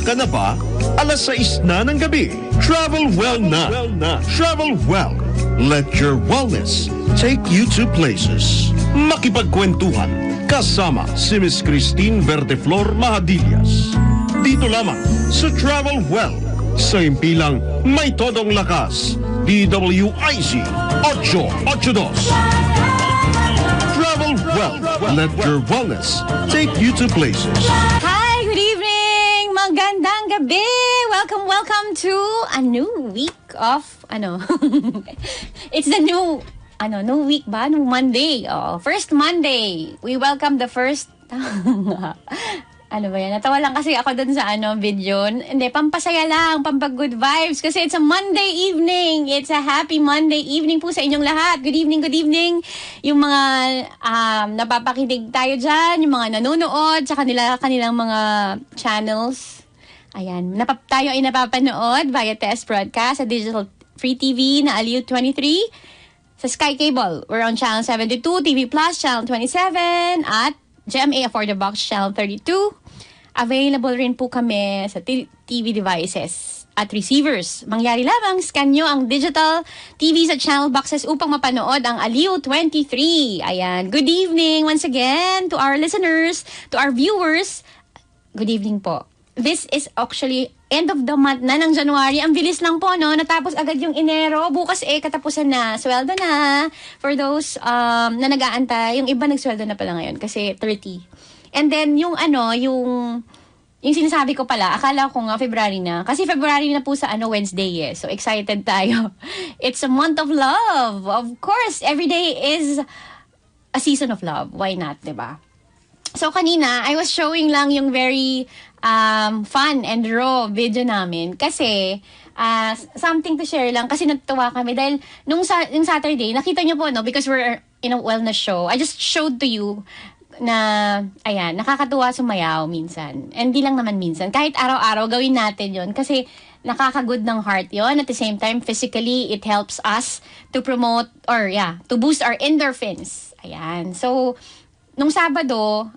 ka na ba? Alas 6 na ng gabi. Travel well na. Travel well. Let your wellness take you to places. Makipagkwentuhan kasama si Miss Christine Verdeflor Mahadillas. Dito lamang sa Travel Well. Sa impilang may todong lakas. DWIZ 882. Travel well. Let your wellness take you to places. Hi, good evening. Magandang gabi. Welcome to a new week of It's the new week ba? New Monday. First Monday. We welcome the first ano ba yan? Natawa lang kasi ako dun sa video. Hindi, pampasaya lang, pampag-good vibes. Kasi it's a Monday evening. It's a happy Monday evening po sa inyong lahat. Good evening. Yung mga napapakinig tayo dyan, yung mga nanonood sa kanilang mga channels. Ayan, tayo ay napapanood via test broadcast sa Digital Free TV na Aliw 23. Sa Sky Cable, we're on Channel 72, TV Plus, Channel 27, at GMA For the Box Channel 32. Available rin po kami sa TV devices at receivers. Mangyari lamang, scan nyo ang digital TV sa channel boxes upang mapanood ang Aliw 23. Ayan. Good evening once again to our listeners, to our viewers. Good evening po. This is actually end of the month na ng January. Ang bilis lang po, no? Natapos agad yung Enero. Bukas katapusan na. Sweldo na. For those na nag-aantay, yung iba nagsweldo na pala ngayon kasi 30. And then, yung sinasabi ko pala, akala ko nga February na. Kasi February na po sa Wednesday So, excited tayo. It's a month of love. Of course, every day is a season of love. Why not, diba? So, kanina, I was showing lang yung very fun and raw video namin kasi something to share lang kasi natuwa kami dahil nung Saturday, nakita nyo po, no, because we're in a wellness show, I just showed to you na, ayan, nakakatuwa sumayaw minsan. And di lang naman minsan. Kahit araw-araw, gawin natin yon kasi nakaka-good ng heart yon. At the same time, physically, it helps us to promote to boost our endorphins. Ayan. So, nung Sabado,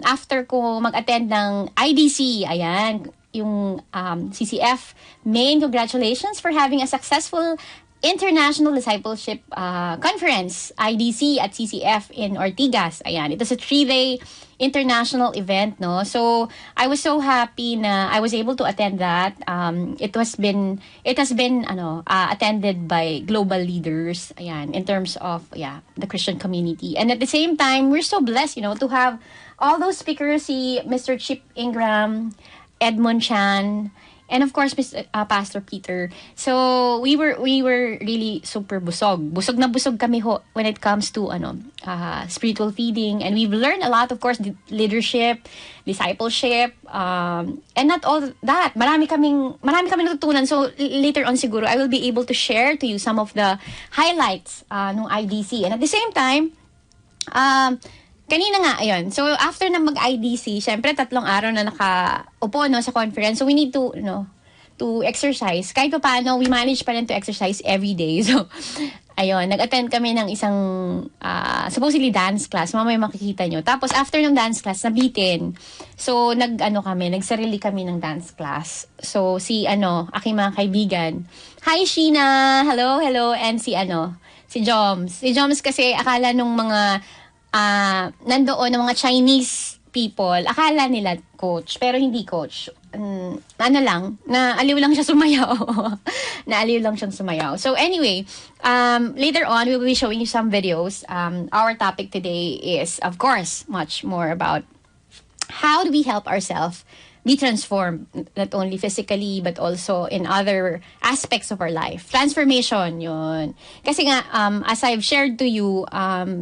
after ko mag-attend ng IDC, ayan, yung CCF main, congratulations for having a successful International Discipleship Conference, IDC at CCF in Ortigas. Ayan, it was a 3-day international event, no? So, I was so happy na I was able to attend that. It has been attended by global leaders, ayan, in terms of the Christian community. And at the same time, we're so blessed, to have all those speakers, si Mr. Chip Ingram, Edmond Chan, and of course, Pastor Peter. So, we were really super busog. Busog na busog kami when it comes to spiritual feeding. And we've learned a lot, of course, leadership, discipleship, and not all that. Marami kaming natutunan. So, later on siguro, I will be able to share to you some of the highlights ng IDC. And at the same time, kanina nga, ayun. So, after na mag-IDC, syempre, 3 araw na nakaupo, sa conference. So, we need to, to exercise. Kahit pa paano, we manage pa rin to exercise every day. So, ayun, nag-attend kami ng isang, supposedly dance class. Mamaya makikita nyo. Tapos, after ng dance class, nabitin. So, nagsarili kami ng dance class. So, si aking mga kaibigan. Hi, Sheena! Hello! And si Joms. Si Joms kasi, akala nung mga nandoon ng mga Chinese people, akala nila coach, pero hindi coach. Naaliw lang siya sumayaw. Naaliw lang siyang sumayaw. So anyway, later on, we will be showing you some videos. Our topic today is, of course, much more about how do we help ourselves be transformed, not only physically, but also in other aspects of our life. Transformation, yun. Kasi nga, as I've shared to you,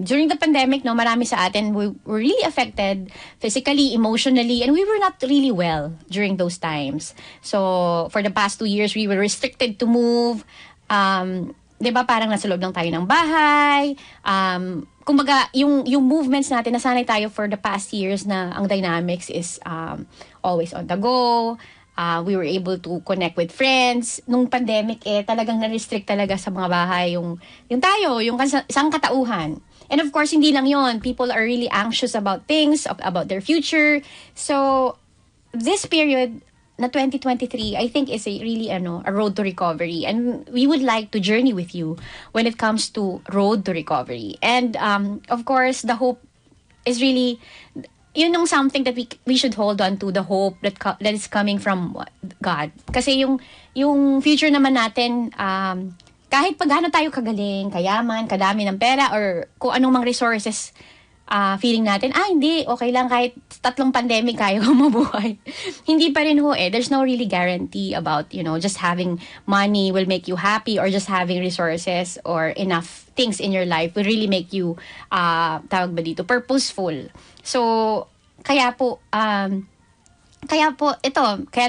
during the pandemic, marami sa atin, we were really affected physically, emotionally, and we were not really well during those times. So, for the past 2 years, we were restricted to move. Diba, parang nasa loob lang tayo ng bahay. Kumbaga, yung movements natin, nasanay tayo for the past years na ang dynamics is always on the go. We were able to connect with friends. Nung pandemic, talagang na-restrict talaga sa mga bahay yung isang katauhan. And of course, hindi lang yon. People are really anxious about things, about their future. So, this period na 2023, I think is a really a road to recovery, and we would like to journey with you when it comes to road to recovery. And of course, the hope is really something that we should hold on to, the hope that is coming from God. Kasi yung future naman natin, kahit pagano tayo kagaling, kayaman, kadami ng pera, or kung anong mang resources feeling natin, hindi, okay lang kahit 3 pandemic kaya ko mabuhay. Hindi pa rin there's no really guarantee about, just having money will make you happy, or just having resources or enough things in your life will really make you, tawag ba dito, purposeful. So, kaya po kaya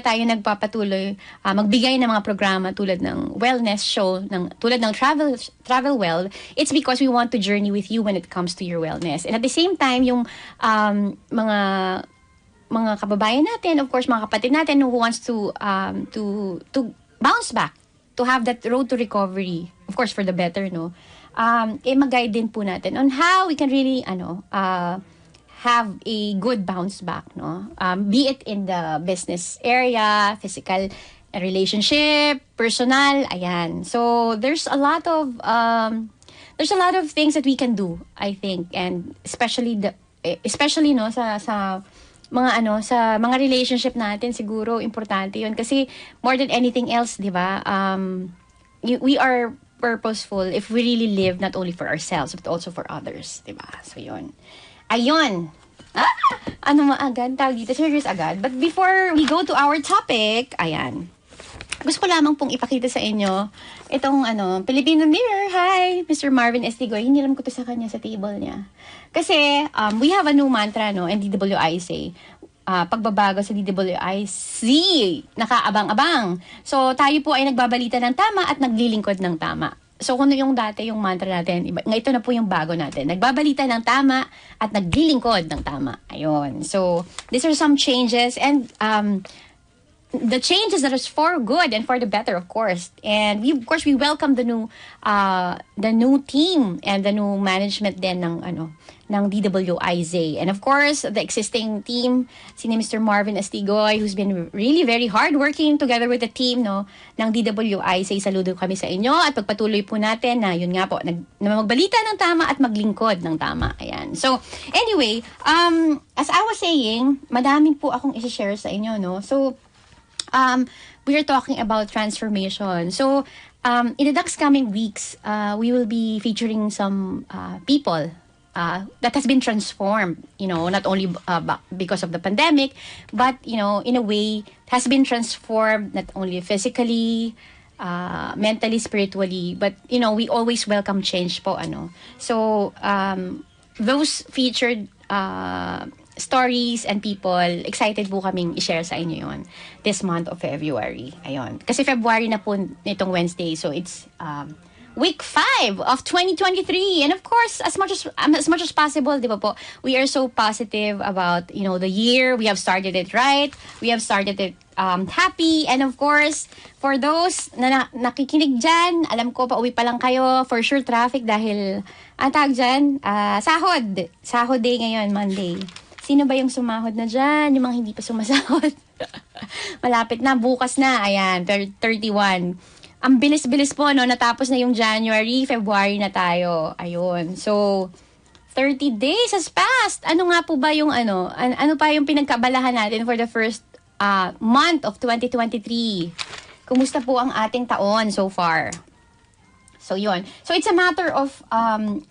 tayo nagpapatuloy magbigay ng mga programa tulad ng wellness show, tulad ng Travel Well. It's because we want to journey with you when it comes to your wellness. And at the same time, yung mga kababayan natin, of course, mga kapatid natin who wants to bounce back, to have that road to recovery, of course, for the better, mag-guide din po natin on how we can really, have a good bounce back, be it in the business area, physical relationship, personal, ayan. So there's a lot of things that we can do, I think, and especially sa mga sa mga relationship natin, siguro importante 'yun kasi more than anything else, 'di ba? We are purposeful if we really live not only for ourselves but also for others, 'di ba? So 'yun. Ayun. Agad? Tawag dito, serious agad. But before we go to our topic, ayan. Gusto ko lamang pong ipakita sa inyo itong Filipino Mirror. Hi, Mr. Marvin Estigoy. Hiniram ko to sa kanya sa table niya. Kasi, we have a new mantra, and DWIZ. Pagbabago sa DWIZ, nakaabang-abang. So, tayo po ay nagbabalita ng tama at naglilingkod ng tama. So, kung yung dati yung mantra natin, ito na po yung bago natin. Nagbabalita ng tama at naglilingkod ng tama. Ayun. So, these are some changes, and the changes that is for good and for the better, of course. And we welcome the new team and the new management din ng DWIZ. And of course, the existing team, si Mr. Marvin Estigoy, who's been really very hardworking together with the team ng DWIZ. Saludo kami sa inyo at pagpatuloy po natin na yun nga po, na magbalita ng tama at maglingkod ng tama. Ayan. So, anyway, as I was saying, madami po akong i-share sa inyo, So, we are talking about transformation. So, in the next coming weeks, we will be featuring some people that has been transformed, not only because of the pandemic, but, in a way, has been transformed not only physically, mentally, spiritually, but, we always welcome change po, So, those featured stories and people, excited po kaming i-share sa inyo yon this month of February. Ayun. Kasi February na po nitong Wednesday, so it's week 5 of 2023. And of course, as much as possible, di ba po, we are so positive about, the year. We have started it right. We have started it happy. And of course, for those na nakikinig dyan, alam ko, pauwi pa lang kayo. For sure, traffic dahil, ang tawag dyan, Sahod day ngayon, Monday. Sino ba yung sumahod na dyan? Yung mga hindi pa sumasahod. Malapit na, bukas na. Ayan, 31. Ang bilis-bilis po, natapos na yung January, February na tayo. Ayun. So, 30 days has passed. Ano nga po ba yung ano pa yung pinagkabalahan natin for the first month of 2023? Kumusta po ang ating taon so far? So, yun. So, it's a matter of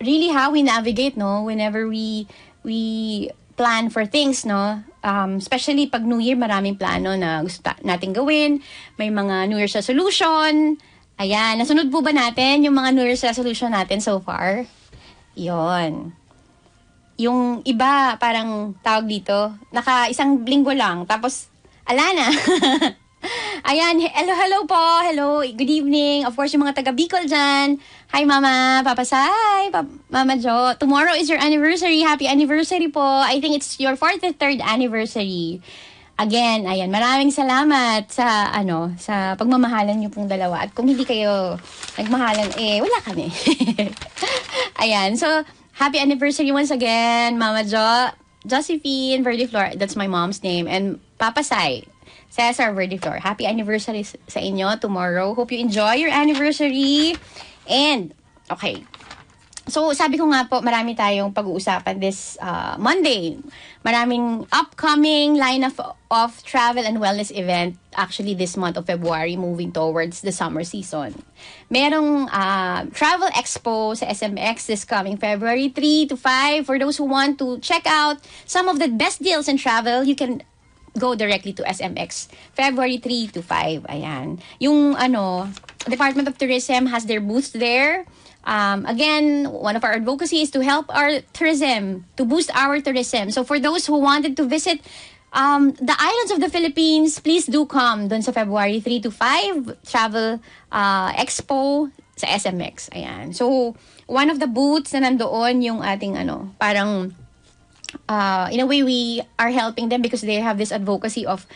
really how we navigate, whenever we plan for things, especially pag New Year, maraming plano na gusto natin gawin. May mga New Year's resolution. Ayan, nasunod po ba natin yung mga New Year's resolution natin so far? Yon. Yung iba, parang tawag dito, isang linggo lang, tapos, ala na. Ayan, hello po, hello, good evening. Of course, yung mga taga Bicol dyan. Hi, Mama, Papa Sai, Mama Jo. Tomorrow is your anniversary. Happy anniversary po. I think it's your 43rd anniversary. Again, ayan, maraming salamat sa pagmamahalan niyo pong dalawa. At kung hindi kayo nagmahalan, wala kami. Ayan, so, happy anniversary once again, Mama Jo. Josephine Verdiflor, that's my mom's name. And Papa Sai. Cesar Verdiflor. Happy anniversary sa inyo tomorrow. Hope you enjoy your anniversary. And, okay. So, sabi ko nga po, marami tayong pag-uusapan this Monday. Maraming upcoming lineup of travel and wellness event actually this month of February moving towards the summer season. Merong travel expo sa SMX this coming February 3 to 5. For those who want to check out some of the best deals in travel, you can go directly to SMX February 3 to 5. Ayan. Yung Department of Tourism has their booth there. Again, one of our advocacy is to help our tourism, to boost our tourism. So for those who wanted to visit the islands of the Philippines, please do come dun sa February 3 to 5 travel expo sa SMX. Ayan. So, one of the booths na nandoon yung ating parang in a way we are helping them because they have this advocacy of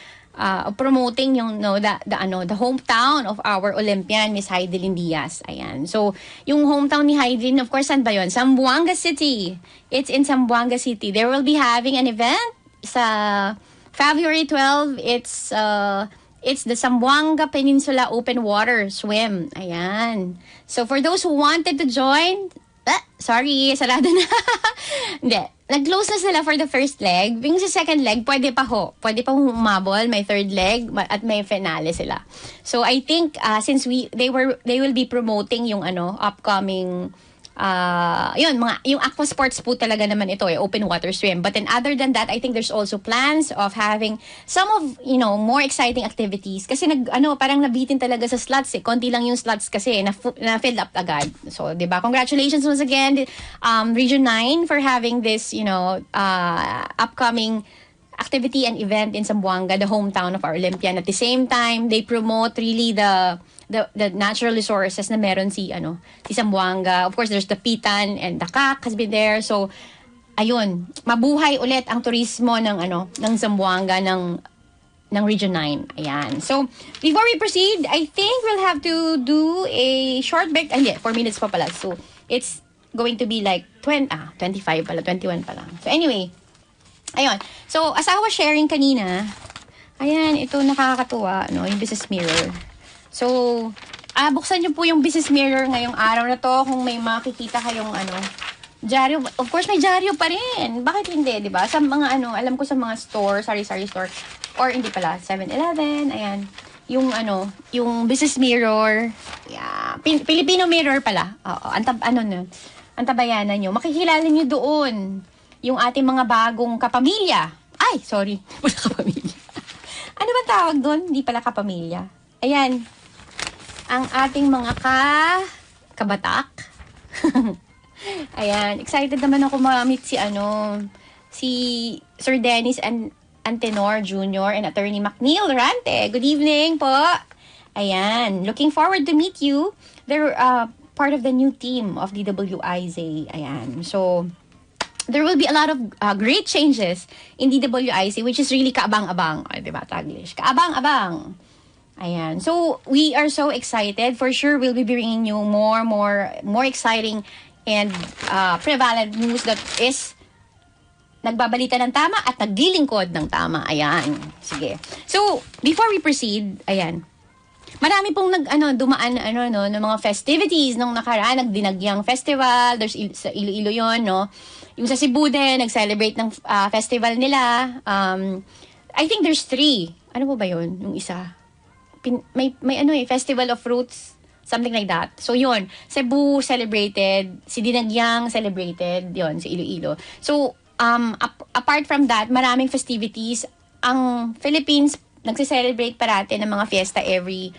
promoting yung the hometown of our Olympian Miss Heidelin Diaz. Ayan. So, yung hometown ni Heidelin, of course, saan ba yun? Zamboanga City. It's in Zamboanga City. They will be having an event sa February 12. It's the Zamboanga Peninsula Open Water Swim. Ayan. So, for those who wanted to join, sorry, sarado na. Hindi. Nag-close na sila for the first leg. Yung sa second leg, pwede pa humabol. May third leg at may finale sila. So I think since they will be promoting yung upcoming yung aqua sports po talaga naman ito, open water swim. But then other than that, I think there's also plans of having some of, more exciting activities. Kasi parang nabitin talaga sa slots Konti lang yung slots kasi na-filled up agad. So, 'di ba? Congratulations once again Region 9 for having this, upcoming activity and event in Zamboanga, the hometown of our Olympian. At the same time, they promote really the natural resources na meron si Zamboanga. Of course, there's the Pitan and the Kak has been there. So, ayun, mabuhay ulit ang turismo ng Zamboanga ng Region 9. Ayan. So, before we proceed, I think we'll have to do a short break. 4 minutes pa pala. So, it's going to be like 25 pala, 21 pa lang. So, anyway, ayun. So, as I was sharing kanina, ayan, ito nakakatuwa, yung business mirror. So, buksan niyo po yung business mirror ngayong araw na to kung may makikita kayong dyaryo. Of course, may dyaryo pa rin. Bakit hindi, di ba? Sa mga alam ko sa mga store, sari-sari store, or hindi pala, 7-Eleven, ayan. Yung yung business mirror, yeah, Filipino mirror pala. Oo, antabayanan niyo. Makikilala niyo doon yung ating mga bagong kapamilya. Ay, sorry. Wala kapamilya. Ano ba tawag doon? Hindi pala kapamilya. Ayan. Ang ating mga kabatak. Ayan. Excited naman ako ma-meet si Sir Dennis Antenor Jr. and Attorney McNeil Rante. Good evening po. Ayan. Looking forward to meet you. They're part of the new team of DWIZ. Ayan. So, there will be a lot of great changes in DWIC, which is really kaabang-abang. Ay, diba, Taglish? Kaabang-abang. Ayan. So, we are so excited. For sure, we'll be bringing you more exciting and prevalent news that is nagbabalita ng tama at naglilingkod ng tama. Ayan. Sige. So, before we proceed, ayan. Marami pong dumaan ng mga festivities nung nakaraan, nagdinagyang festival. There's sa Iloilo 'yon, no. Yung sa Cebu din, nag-celebrate ng festival nila. I think there's 3. Ano po ba 'yon? Yung isa. May Festival of Fruits, something like that. So 'yon, Cebu celebrated, si Dinagyang celebrated, 'yon, si Iloilo. So apart from that, maraming festivities. Ang Philippines nagse-celebrate parate ng mga fiesta every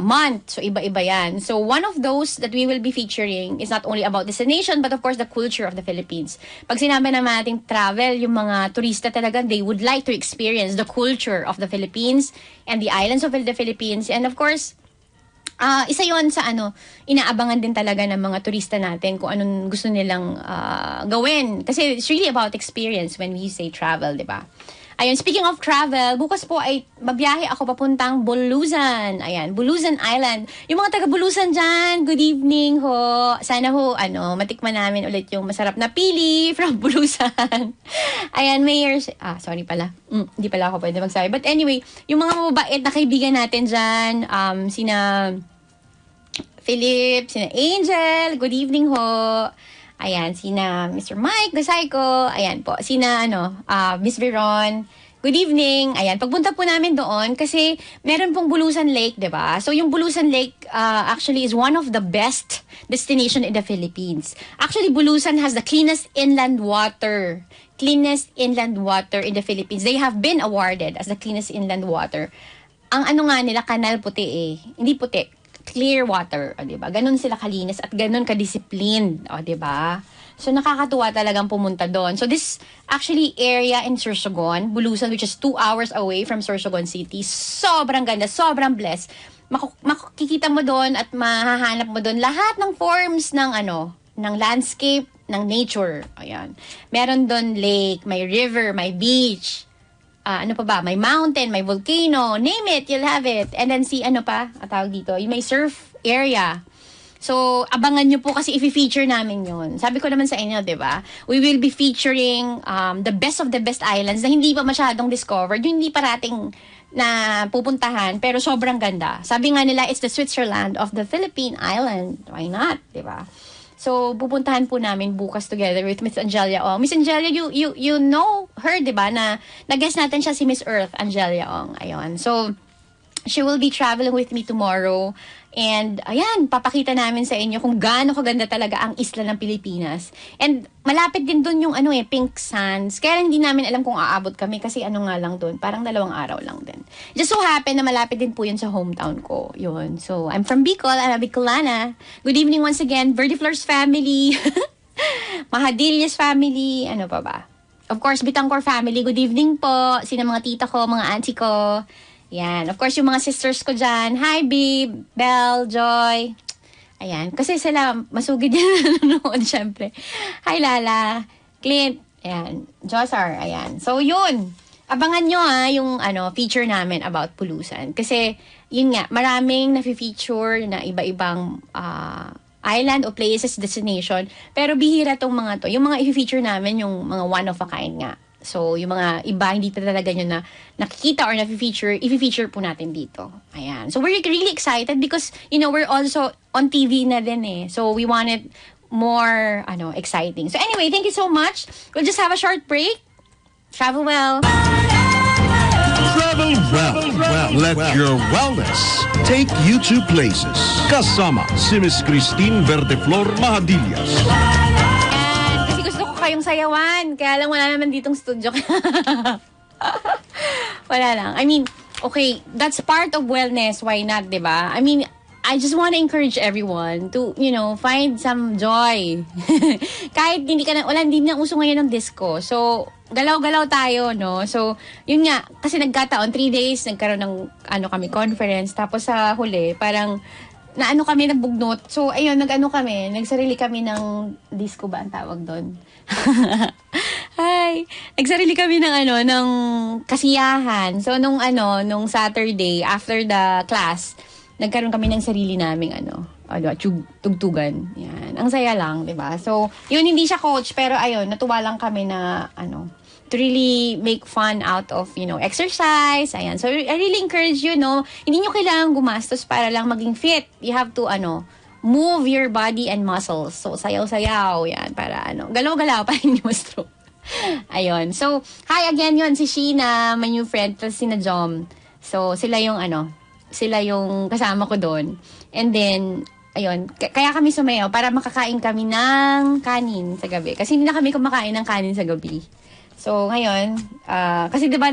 month. So, iba-iba yan. So, one of those that we will be featuring is not only about destination, but of course, the culture of the Philippines. Pag sinabi naman natin travel, yung mga turista talaga, they would like to experience the culture of the Philippines and the islands of the Philippines. And of course, isa yon sa inaabangan din talaga ng mga turista natin kung anong gusto nilang gawin. Kasi it's really about experience when we say travel, di ba? Ayun, speaking of travel, bukas po ay babiyahe ako papuntang Bulusan. Ayan, Bulusan Island. Yung mga taga Bulusan dyan, good evening ho. Sana ho, matikman namin ulit yung masarap na pili from Bulusan. Ayan, Mayor, sorry pala. Hindi pala ako pwede magsabi. But anyway, yung mga mababait na kaibigan natin dyan, sina Philip, sina Angel, good evening ho. Ayan, sina Mr. Mike Gasayko, ayan po, sina Miss Veron, good evening. Ayan, pagpunta po namin doon kasi meron pong Bulusan Lake, 'di ba? So yung Bulusan Lake actually is one of the best destination in the Philippines. Actually, Bulusan has the cleanest inland water. Cleanest inland water in the Philippines. They have been awarded as the cleanest inland water. Ang nga nila, kanal puti Hindi puti. Clear water, o diba? Ganun sila kalinis at ganun ka-disciplined, o diba? So, nakakatuwa talagang pumunta doon. So, this actually area in Sorsogon, Bulusan, which is 2 hours away from Sorsogon City, sobrang ganda, sobrang blessed. Makikita mo doon at mahahanap mo doon lahat ng forms ng ng landscape, ng nature. Ayan. Meron doon lake, may river, may beach, may mountain, may volcano, name it, you'll have it. And then tawag dito, yung may surf area. So, abangan nyo po kasi i-feature namin yun. Sabi ko naman sa inyo, di ba? We will be featuring the best of the best islands na hindi pa masyadong discovered, yung hindi parating na pupuntahan, pero sobrang ganda. Sabi nga nila, it's the Switzerland of the Philippine island. Why not, di ba? So, pupuntahan po namin bukas together with Miss Angelia Ong. Miss Angelia, you know her, di ba? Na nag-guest natin siya si Miss Earth, Angelia Ong. Ayun. So, she will be traveling with me tomorrow. And, ayan, papakita namin sa inyo kung gaano kaganda talaga ang isla ng Pilipinas. And, malapit din dun yung, Pink Sands. Kaya hindi namin alam kung aabot kami kasi nga lang dun. Parang 2 araw lang din. Just so happen na malapit din po yun sa hometown ko. Yun. So, I'm from Bicol. I'm a Bicolana. Good evening once again. Verdiflores family. Mahadillas family. Ano pa ba? Of course, Bitangkor family. Good evening po. Sino mga tita ko, mga auntie ko. Yan. Of course, yung mga sisters ko dyan. Hi, Babe, Belle, Joy. Ayan. Kasi sila, masugid yan nanonood, syempre. Hi, Lala, Clint. Ayan. Josar. Ayan. So, yun. Abangan nyo yung feature namin about Bulusan. Kasi, yun nga, maraming nafe-feature na iba-ibang island o places, destination. Pero bihira tong mga to. Yung mga i-feature namin, yung mga one of a kind nga. So, yung mga iba, hindi talaga nyo na nakikita or na-feature, i-feature po natin dito. Ayan. So, we're really excited because, we're also on TV na din eh. So, we want it more, exciting. So, anyway, thank you so much. We'll just have a short break. Travel well. Travel well. Let your wellness take you to places. Kasama si Miss Christine Verdeflor Mahadillas. Kayong sayawan. Kaya lang wala naman ditong studio. Wala lang. I mean, okay, that's part of wellness. Why not, diba? I mean, I just want to encourage everyone to, find some joy. Kahit hindi na uso ngayon ng disco. So, galaw-galaw tayo, no? So, yun nga, kasi nagkataon, 3 days, nagkaroon ng, kami, conference. Tapos sa huli, parang, kami, nagbugnot. So, ayun, nagsarili kami ng disco ba ang tawag doon? Hi! Nagsarili kami ng kasiyahan. So, nung Saturday, after the class, nagkaroon kami ng sarili naming tugtugan. Yan. Ang saya lang, di ba? So, yun, hindi siya coach, pero ayun, natuwa lang kami na, to really make fun out of, exercise. Ayan. So, I really encourage you, hindi nyo kailangan gumastos para lang maging fit. You have to, move your body and muscles. So, sayaw-sayaw. Yan. Para, galaw-galaw para hindi ma-stroke. Ayun. So, hi again yun. Si Sheena, my new friend. Tapos si na Jom. So, sila yung, sila yung kasama ko doon. And then, ayun, kaya kami sumayaw para makakain kami ng kanin sa gabi. Kasi hindi na kami kumakain ng kanin sa gabi. So, ngayon, kasi diba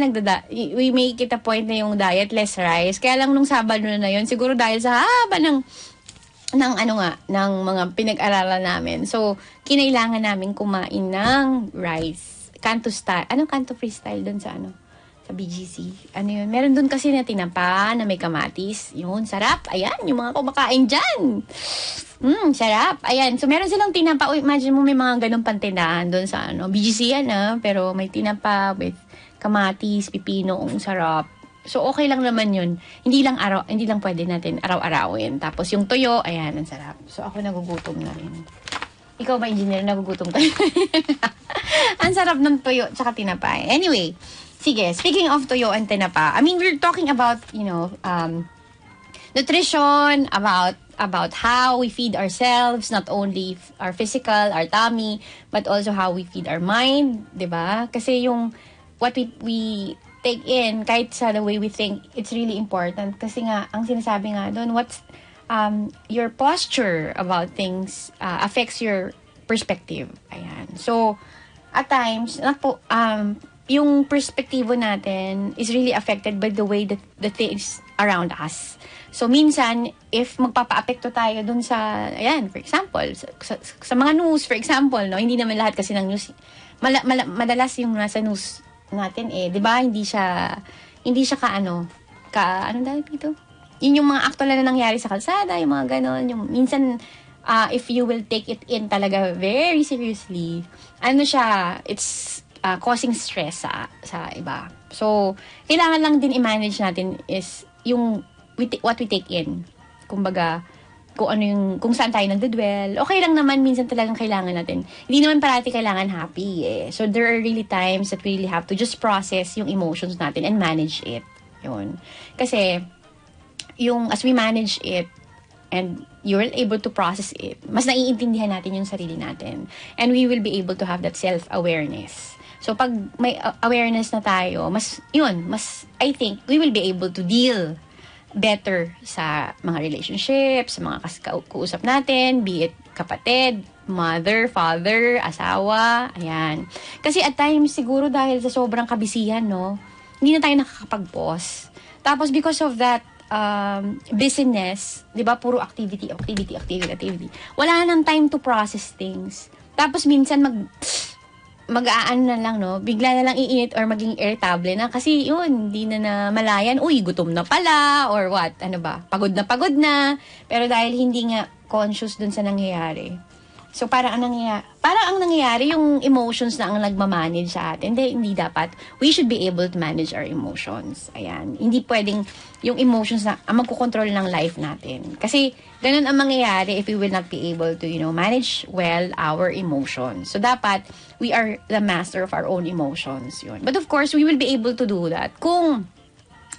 we make it a point na yung diet, less rice. Kaya lang nung Sabado na yun, siguro dahil sa haba ng mga pinag-aralan namin. So, kinailangan namin kumain ng rice. Kanto style. Anong kanto freestyle dun sa sa BGC? Yun? Meron dun kasi na tinapa na may kamatis. Yun, sarap. Ayan, yung mga kumakain dyan. Sarap. Ayan. So, meron silang tinapa. Imagine mo may mga ganun pantindahan doon sa BGC yan, pero may tinapa with kamatis, pipino, ang sarap. So, okay lang naman yun. Hindi lang pwede natin araw-arawin. Tapos, yung tuyo, ayan, ang sarap. So, ako nagugutom na rin. Ikaw ba, engineer, nagugutom ka? Ang sarap ng tuyo, tsaka tinapay. Anyway, sige, speaking of tuyo and tinapa, I mean, we're talking about, nutrition, about how we feed ourselves, not only our physical, our tummy, but also how we feed our mind, 'di ba? Kasi yung what we take in, kahit sa the way we think, it's really important. Kasi nga, ang sinasabi nga doon, what's your posture about things affects your perspective. Ayan. So, at times, yung perspektibo natin is really affected by the way that the things around us. So, minsan, if magpapa-apekto tayo dun sa, ayan, for example, sa mga news, for example, no, hindi naman lahat kasi ng news, madalas yung nasa news natin, di ba, hindi siya anong dahil dito? Yun yung mga actual na nangyari sa kalsada, yung mga ganon, yung minsan, if you will take it in talaga very seriously, it's causing stress sa iba. So, kailangan lang din i-manage natin is yung what we take in. Kumbaga, kung saan tayo nagdudwell. Okay lang naman, minsan talagang kailangan natin. Hindi naman parati kailangan happy eh. So, there are really times that we really have to just process yung emotions natin and manage it. Yun. Kasi, as we manage it, and you're able to process it, mas naiintindihan natin yung sarili natin. And we will be able to have that self-awareness. So, pag may awareness na tayo, I think, we will be able to deal better sa mga relationships, sa mga kausap natin, be it kapatid, mother, father, asawa, ayan. Kasi at times, siguro dahil sa sobrang kabisihan, no, hindi na tayo nakakapag-pause. Tapos because of that busyness, di ba, puro activity. Wala nang time to process things. Tapos minsan mag-aan na lang, no? Bigla na lang iinit or maging irritable na kasi yun, hindi na malayan, uy, gutom na pala, or what, pagod na. Pero dahil hindi nga conscious dun sa nangyayari. So, parang ang nangyayari, yung emotions na ang nagmamanage sa atin. Hindi dapat. We should be able to manage our emotions. Ayan. Hindi pwedeng yung emotions na ang magkukontrol ng life natin. Kasi, ganun ang mangyayari if we will not be able to, manage well our emotions. So, dapat, we are the master of our own emotions. Yun. But of course, we will be able to do that kung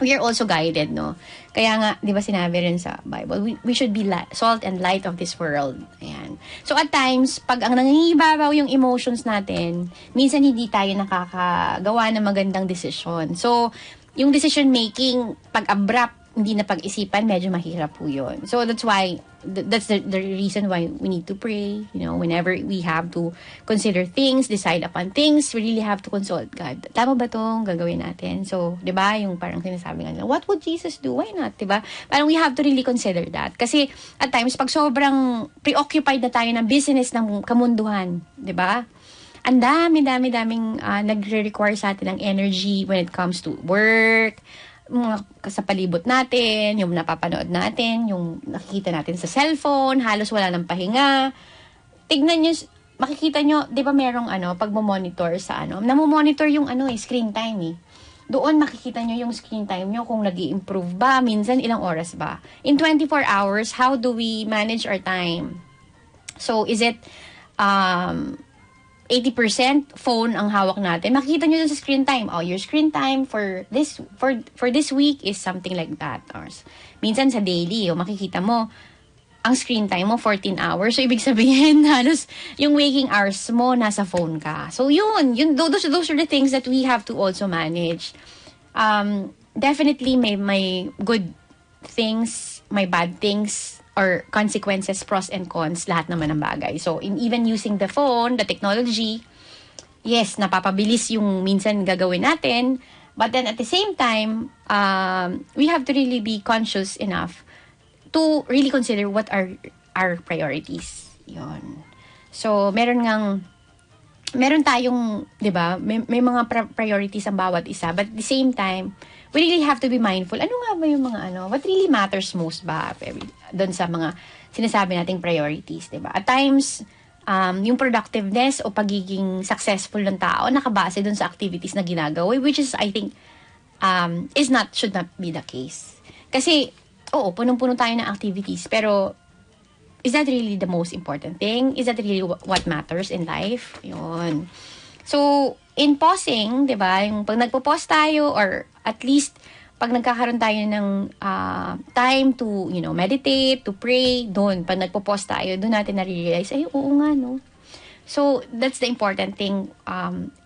we are also guided, no? Kaya nga, di ba sinabi rin sa Bible, we should be salt and light of this world. Ayan. So, at times, pag ang nangingibabaw yung emotions natin, minsan hindi tayo nakakagawa ng magandang desisyon. So, yung decision making, pag abrupt, hindi na pag-isipan, medyo mahirap po yun. So, that's why, that's the reason why we need to pray. Whenever we have to consider things, decide upon things, we really have to consult God. Tama ba itong gagawin natin? So, di ba, yung parang sinasabi nga, what would Jesus do? Why not? Di ba? Parang we have to really consider that. Kasi, at times, pag sobrang preoccupied na tayo ng business ng kamunduhan, di ba? Ang daming nagre-require sa atin ng energy when it comes to work, mga sa palibot natin, yung napapanood natin, yung nakikita natin sa cellphone, halos wala nang pahinga. Tignan nyo, makikita nyo, di ba merong pag-monitor sa namomonitor yung screen time eh. Doon makikita nyo yung screen time nyo kung nag-i-improve ba, minsan ilang oras ba. In 24 hours, how do we manage our time? So, is it 80% phone ang hawak natin? Makikita nyo dun sa screen time. Oh, your screen time for this week is something like that. Or, minsan sa daily, makikita mo, ang screen time mo 14 hours. So, ibig sabihin, halos yung waking hours mo, nasa phone ka. So, those are the things that we have to also manage. Definitely, may good things, may bad things, or consequences, pros and cons, lahat naman ng bagay. So, even using the phone, the technology, yes, napapabilis yung minsan gagawin natin, but then at the same time, we have to really be conscious enough to really consider what are our priorities. Yun. So, meron tayong, di ba, may mga priorities ang bawat isa, but at the same time, we really have to be mindful. Ano nga ba yung mga what really matters most ba doon sa mga sinasabi nating priorities, 'di ba? At times yung productiveness o pagiging successful ng tao nakabase dun sa activities na ginagawa, which is, I think, should not be the case. Kasi, oo, punong-puno tayo ng activities, pero is that really the most important thing? Is that really what matters in life? Yun. So, in pausing, di ba, yung pag nagpo-pause tayo, or at least, pag nagkakaroon tayo ng time to, meditate, to pray, doon, pag nagpo-pause tayo, doon natin na-realize, ay, oo nga, no? So, that's the important thing.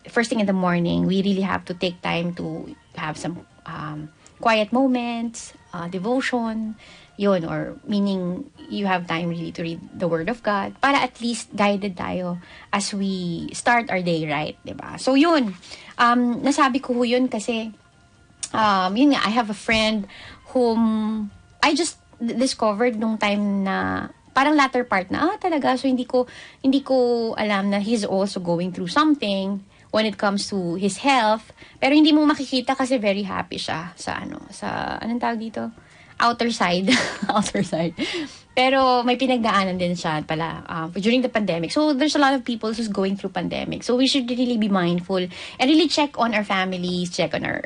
First thing in the morning, we really have to take time to have some quiet moments, devotion, yun, or meaning you have time really to read the Word of God para at least guided tayo as we start our day, right? Diba? So, yun. Nasabi ko yun kasi yun nga, I have a friend whom I just discovered nung time na parang latter part na, talaga, so hindi ko alam na he's also going through something when it comes to his health, pero hindi mo makikita kasi very happy siya sa anong tawag dito? Outer side. Outer side. Pero may pinagdaanan din siya pala during the pandemic. So there's a lot of people who's going through pandemic. So we should really be mindful and really check on our families, check on our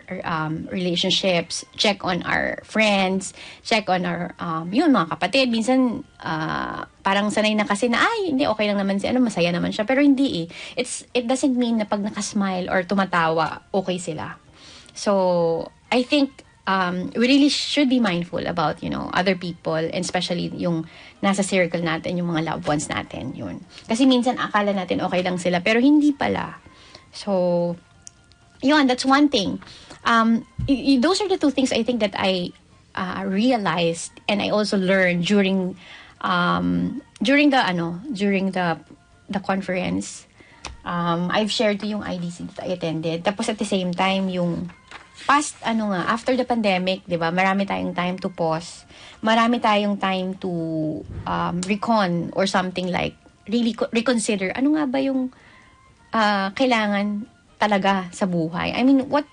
relationships, check on our friends, check on our yun, mga kapatid. Minsan parang sanay na kasi na hindi, okay lang naman masaya naman siya, pero hindi it doesn't mean na pag nakasmile or tumatawa okay sila. So I think we really should be mindful about, other people, and especially yung nasa circle natin, yung mga loved ones natin, yun. Kasi minsan akala natin okay lang sila, pero hindi pala. So, yun, that's one thing. Those are the two things I think that I realized and I also learned during the conference. I've shared to yung IDC that I attended. Tapos at the same time, yung after the pandemic, di ba, marami tayong time to pause. Marami tayong time to recon or something like, really reconsider, ano nga ba yung kailangan talaga sa buhay? I mean, what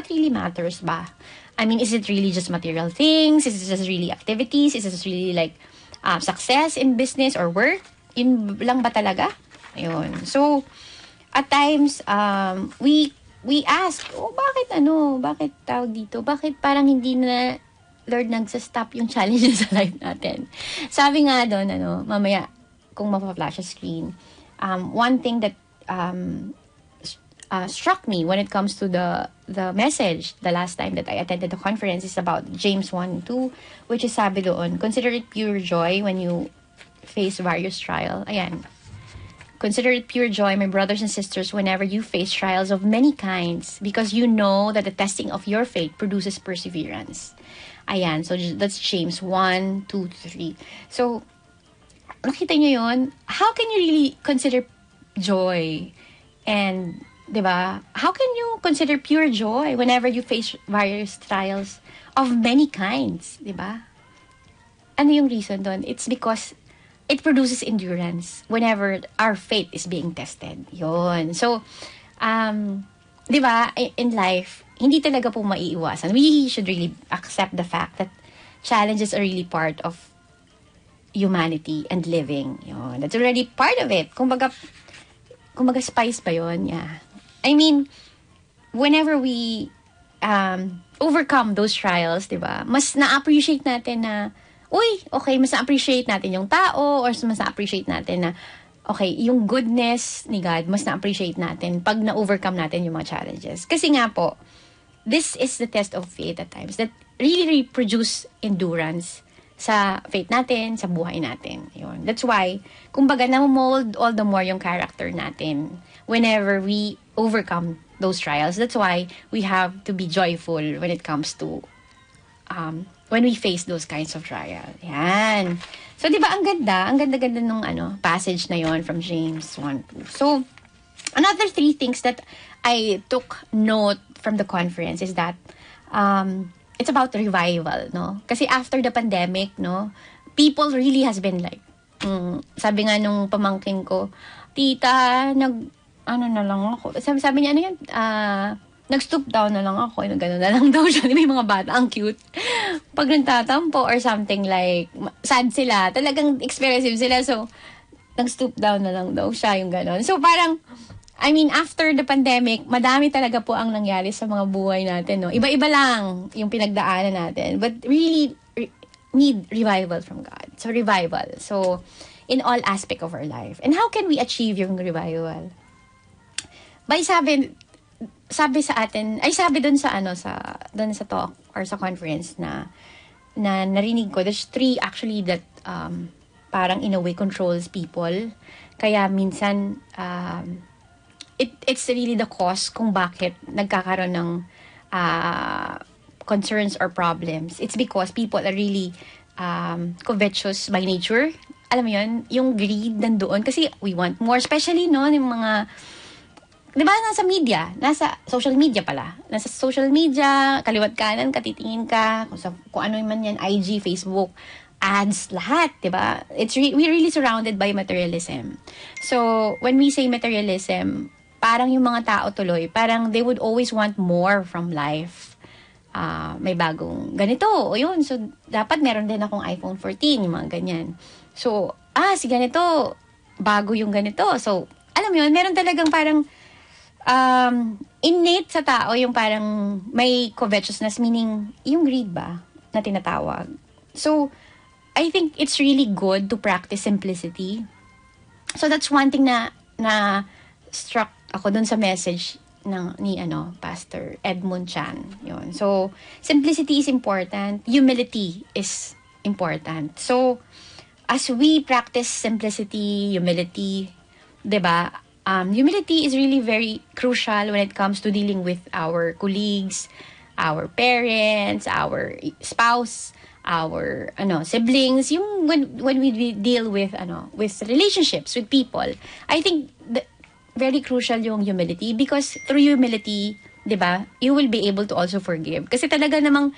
really matters ba? I mean, is it really just material things? Is it just really activities? Is it just really like success in business or work? Yun lang ba talaga? Ayun. So, at times, we ask, bakit tawag dito? Bakit parang hindi na, Lord, nagsastop yung challenges sa life natin? Sabi nga doon, mamaya, kung mapa-flash a screen, one thing that struck me when it comes to the message, the last time that I attended the conference, is about James 1:2, which is sabi doon, consider it pure joy when you face various trials. Ayan. Consider it pure joy, my brothers and sisters, whenever you face trials of many kinds, because you know that the testing of your faith produces perseverance. Ayan, so that's James 1:2, 3. So, nakita nyo yun? How can you really consider joy? And, di ba? How can you consider pure joy whenever you face various trials of many kinds? Di ba? Ano yung reason doon? It's because it produces endurance whenever our faith is being tested. Yun. So, di ba, in life, hindi talaga po maiiwasan. We should really accept the fact that challenges are really part of humanity and living. Yun. That's already part of it. Kumbaga spice ba yun? Yeah. I mean, whenever we overcome those trials, di ba, mas na-appreciate natin na mas na-appreciate natin yung tao, or mas na-appreciate natin na, yung goodness ni God, mas na-appreciate natin pag na-overcome natin yung mga challenges. Kasi nga po, this is the test of faith at times that really produce endurance sa faith natin, sa buhay natin. Yun. That's why, kumbaga, na-mold all the more yung character natin whenever we overcome those trials. That's why we have to be joyful when it comes to when we face those kinds of trial. Yan. So, di ba, ang ganda-ganda nung passage na yon from James 1:2. So, another 3 things that I took note from the conference is that it's about revival, no? Kasi after the pandemic, no, people really has been like, sabi nga nung pamangkin ko, tita, na lang ako. Sabi niya, nag-stoop down na lang ako, gano'n na lang daw siya. May mga bata, ang cute. Pag nagtatampo or something like, sad sila, talagang expressive sila. So, nag-stoop down na lang daw siya, yung gano'n. So, parang, I mean, after the pandemic, madami talaga po ang nangyari sa mga buhay natin, no? Iba-iba lang yung pinagdaanan natin. But really, need revival from God. So, revival. So, in all aspect of our life. And how can we achieve yung revival? By sabi sa atin, ay sabi dun sa talk or sa conference na narinig ko, there's 3 actually that parang in a way controls people. Kaya minsan, it's really the cause kung bakit nagkakaroon ng concerns or problems. It's because people are really covetous by nature. Alam mo yun, yung greed nandoon. Kasi we want more. Especially, no, yung mga, di ba, nasa social media pala. Nasa social media, kaliwat kanan, katitingin ka, kung ano man yan, IG, Facebook, ads, lahat, di ba? We're really surrounded by materialism. So, when we say materialism, parang yung mga tao tuloy, parang they would always want more from life. May bagong ganito, o yun. So, dapat meron din akong iPhone 14, yung mga ganyan. So, si ganito, bago yung ganito. So, alam mo yun, meron talagang parang innate sa tao yung parang may covetousness, meaning yung greed ba na tinatawag. So, I think it's really good to practice simplicity. So, that's one thing na struck ako dun sa message ni Pastor Edmund Chan. Yun. So, simplicity is important. Humility is important. So, as we practice simplicity, humility, diba? Humility is really very crucial when it comes to dealing with our colleagues, our parents, our spouse, our siblings. Yung when we deal with relationships with people, I think very crucial yung humility, because through humility, diba, you will be able to also forgive. Kasi talaga namang,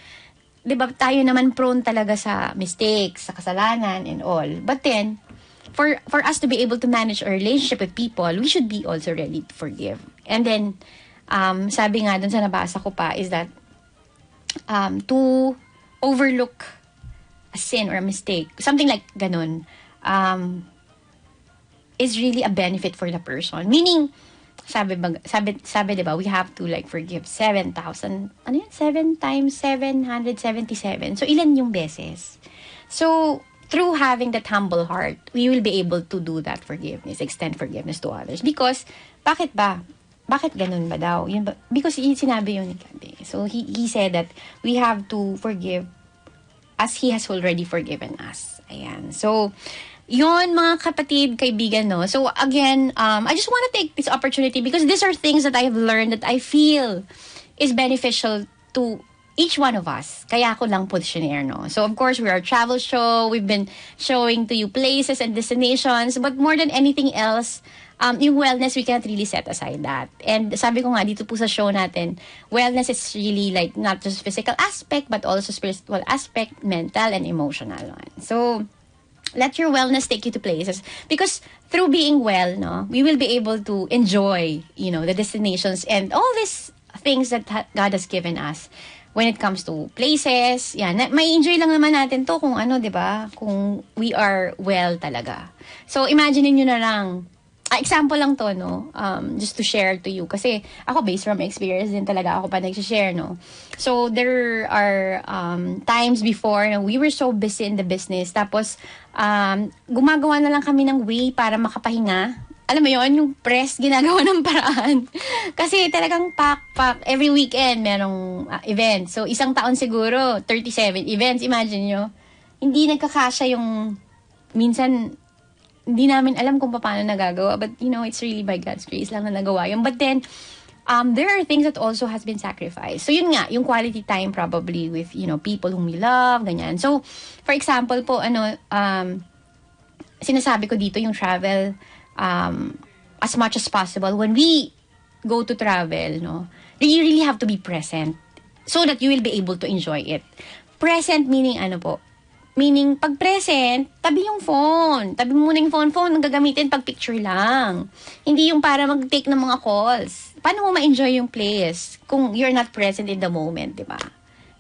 diba, tayo naman prone talaga sa mistakes, sa kasalanan and all. But then, for us to be able to manage our relationship with people, we should be also ready to forgive. And then, sabi nga dun sa nabasa ko pa is that to overlook a sin or a mistake, something like ganun, is really a benefit for the person. Meaning, sabi diba, we have to like forgive 7,000, 7 times 777. So, ilan yung beses? So, through having that humble heart, we will be able to do that forgiveness, extend forgiveness to others. Because, bakit ba? Bakit ganun ba daw? Because sinabi yun ni Kante. So, he said that we have to forgive as He has already forgiven us. Ayan. So, yun, mga kapatid, kaibigan, no? So, again, I just want to take this opportunity because these are things that I have learned that I feel is beneficial to each one of us. Kaya ako lang po share, no? So, of course, we are a travel show. We've been showing to you places and destinations. But more than anything else, yung wellness, we can't really set aside that. And sabi ko nga, dito po sa show natin, wellness is really like not just physical aspect, but also spiritual aspect, mental, and emotional one. So, let your wellness take you to places. Because through being well, no, we will be able to enjoy, the destinations and all these things that God has given us when it comes to places. Yan, may enjoy lang naman natin to kung diba? Kung we are well talaga. So, imagine niyo na lang, example lang to, no? Just to share to you. Kasi ako, based from experience din talaga, ako pa nag-share, no? So, there are times before na we were so busy in the business. Tapos, gumagawa na lang kami ng way para makapahinga. Alam mo yun, yung press, ginagawa ng paraan. Kasi talagang pack. Every weekend, merong event. So, isang taon siguro, 37 events. Imagine nyo. Hindi nagkakasya yung, minsan, hindi namin alam kung paano nagagawa. But, it's really by God's grace lang na nagawa yun. But then, there are things that also has been sacrificed. So, yun nga, yung quality time probably with, people whom we love, ganyan. So, for example po, sinasabi ko dito yung travel, as much as possible. When we go to travel, no, you really have to be present so that you will be able to enjoy it. Present meaning po? Meaning, pag present, tabi yung phone. Tabi mo muna yung phone ang gagamitin pag picture lang. Hindi yung para mag-take ng mga calls. Paano mo ma-enjoy yung place kung you're not present in the moment, di ba?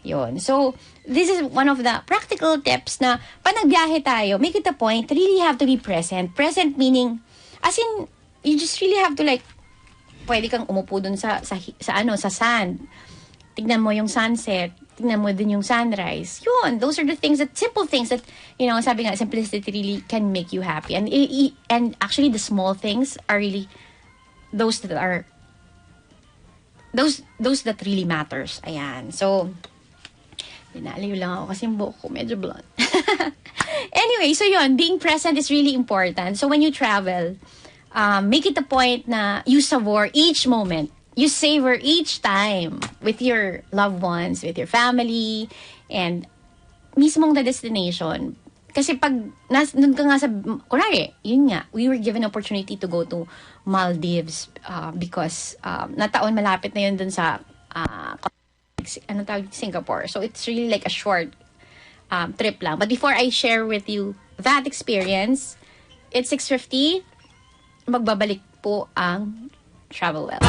Yun. So, this is one of the practical tips na pag nagbiyahe tayo, make it a point, really have to be present. Present meaning, as in, you just really have to like, pwede kang umupo dun sa sand. Tignan mo yung sunset. Tignan mo din yung sunrise. Yun, those are the things simple things that, sabi nga, simplicity really can make you happy. And actually, the small things are really those that really matters. Ayan. So, dinaliw lang ako kasi yung buhok ko medyo blonde. Anyway, so yun, being present is really important. So when you travel, make it a point na you savor each moment. You savor each time with your loved ones, with your family, and mismong the destination. Kasi pag nun ka nga sa, kunwari, yun nga, we were given opportunity to go to Maldives because nataon malapit na yun dun sa Singapore. So it's really like a short trip lang. But before I share with you that experience, it's 6:50. Magbabalik po ang Travel Well.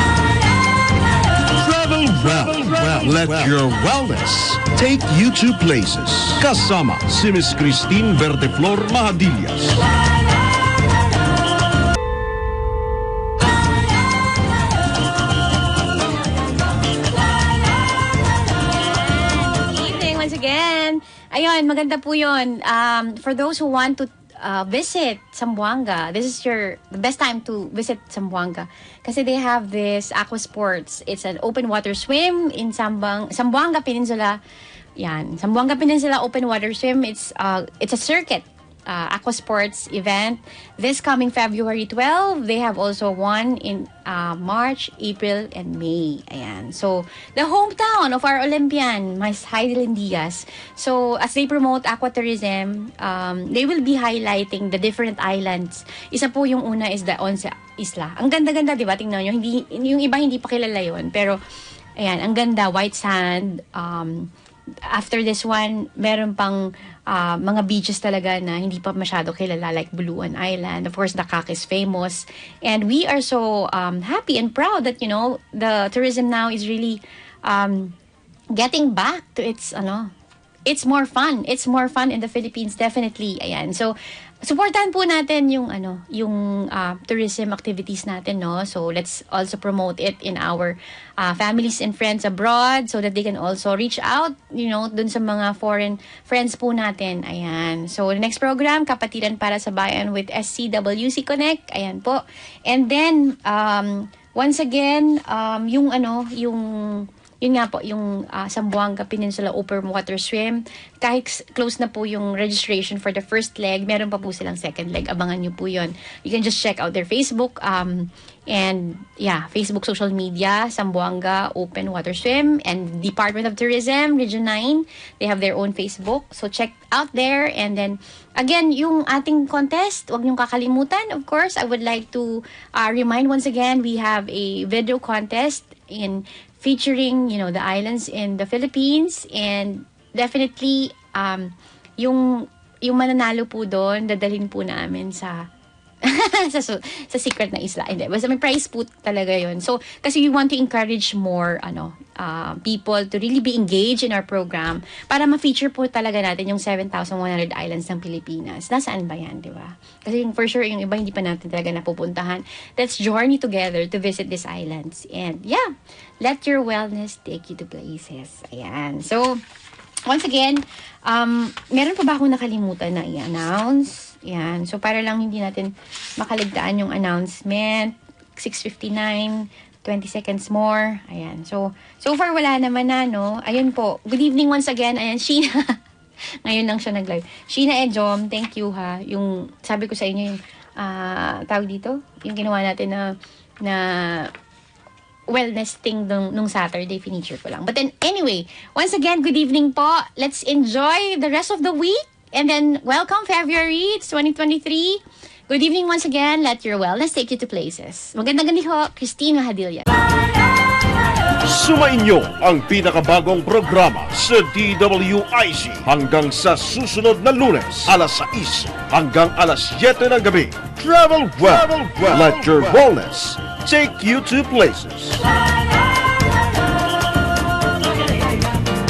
Travel well. Let your wellness take you to places. Kasama si Miss Christine Verdeflor Mahadillas. Once again. Ayun, maganda po yun. For those who want to visit Zamboanga, this is the best time to visit Zamboanga. Kasi they have this aqua sports. It's an open water swim in Zamboanga Peninsula. Yan, Zamboanga Peninsula open water swim. It's a circuit aqua sports event this coming February 12. They have also one in March, April, and May. Ayan. So, the hometown of our Olympian, Miss Heidelin Diaz. So, as they promote aqua tourism, they will be highlighting the different islands. Isa po yung una is the Once Isla. Ang ganda-ganda, di ba? Tingnan nyo. Yung iba hindi pa kilala yun. Pero, ayan, ang ganda. White sand. After this one, meron pang mga beaches talaga na hindi pa masyado kilala, like Buluan Island. Of course, Dakak is famous. And we are so happy and proud that, the tourism now is really getting back to its more fun. It's more fun in the Philippines, definitely. Ayan. So, supportan po natin yung tourism activities natin, no? So let's also promote it in our families and friends abroad so that they can also reach out, dun sa mga foreign friends po natin. Ayan. So the next program, Kapatiran para sa Bayan with SCWC Connect. Ayan po. And then once again, yun nga po, yung Zamboanga Peninsula Open Water Swim. Kahit close na po yung registration for the first leg, meron pa po silang second leg. Abangan nyo po yun. You can just check out their Facebook Facebook social media, Zamboanga Open Water Swim, and Department of Tourism, Region 9. They have their own Facebook. So check out there. And then, again, yung ating contest, huwag niyong kakalimutan. Of course, I would like to remind once again, we have a video contest featuring, the islands in the Philippines, and definitely, yung mananalo po doon, dadalhin po namin sa sa secret na isla. Hindi, basta may prize po talaga yun. So, kasi we want to encourage more, people to really be engaged in our program para ma-feature po talaga natin yung 7,100 islands ng Pilipinas. Nasaan ba yan, di ba? Kasi for sure, yung iba hindi pa natin talaga napupuntahan. Let's journey together to visit these islands. And yeah, let your wellness take you to places. Ayan. So, once again, meron pa ba akong nakalimutan na i-announce? Ayan. So, para lang hindi natin makaligtaan yung announcement. 6:59, 20 seconds more. Ayan. So far wala naman na, no? Ayun po. Good evening once again. Ayan, Sheena. Ngayon lang siya nag-live. Sheena and Jom, thank you ha. Yung, sabi ko sa inyo yung, tawag dito, yung ginawa natin na wellness thing nung Saturday, finiture ko lang. But then, anyway, once again, good evening po. Let's enjoy the rest of the week. And then, welcome February. It's 2023. Good evening once again. Let your wellness take you to places. Magandang gabi ho, Christine Mahadillas. Sumainyo ang pinakabagong programa sa DWIZ hanggang sa susunod na Lunes, alas 6 hanggang alas 7 ng gabi. Travel well. Let your wellness take you to places.